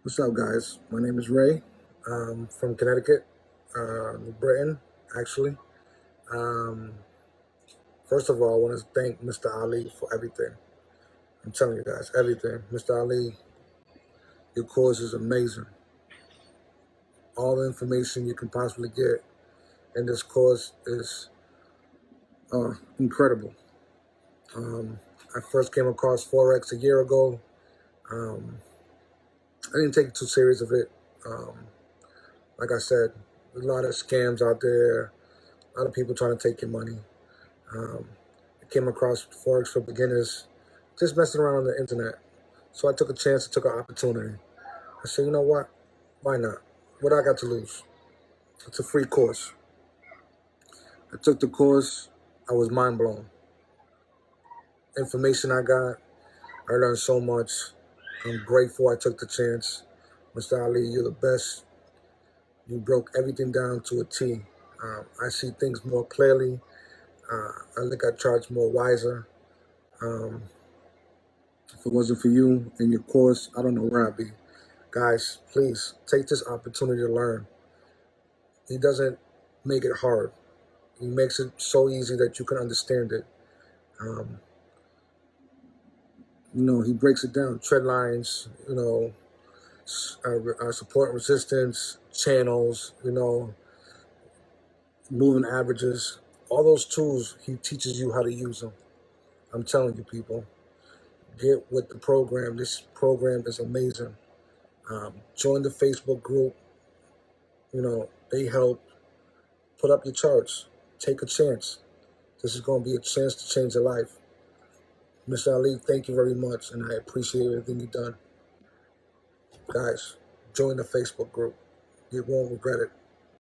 What's up, guys? My name is Ray, from Connecticut, New Britain, actually. Um, First of all, I want to thank Mr. Ali for everything. I'm telling you guys, everything. Mr. Ali, your course is amazing. All the information you can possibly get in this course is incredible. I first came across Forex a year ago. Um, I didn't take too serious of it. Um, like I said, there's a lot of scams out there, a lot of people trying to take your money. Um, I came across Forex for beginners, just messing around on the internet. So I took a chance, I took an opportunity. I said, you know what? Why not? What I got to lose? It's a free course. I took the course. I was mind blown. Information I got, I learned so much. I'm grateful I took the chance. Mr. Ali, you're the best. You broke everything down to a T. I see things more clearly. I look at charts more wiser. Um, If it wasn't for you and your course, I don't know where I'd be. Guys, please take this opportunity to learn. He doesn't make it hard. He makes it so easy that you can understand it. Um, he breaks it down. Trend lines, support and resistance, channels, moving averages. All those tools, he teaches you how to use them. I'm telling you, people, get with the program. This program is amazing. Join the Facebook group. They help. Put up your charts. Take a chance. This is going to be a chance to change your life. Mr. Ali, thank you very much, and I appreciate everything you've done. Guys, join the Facebook group. You won't regret it.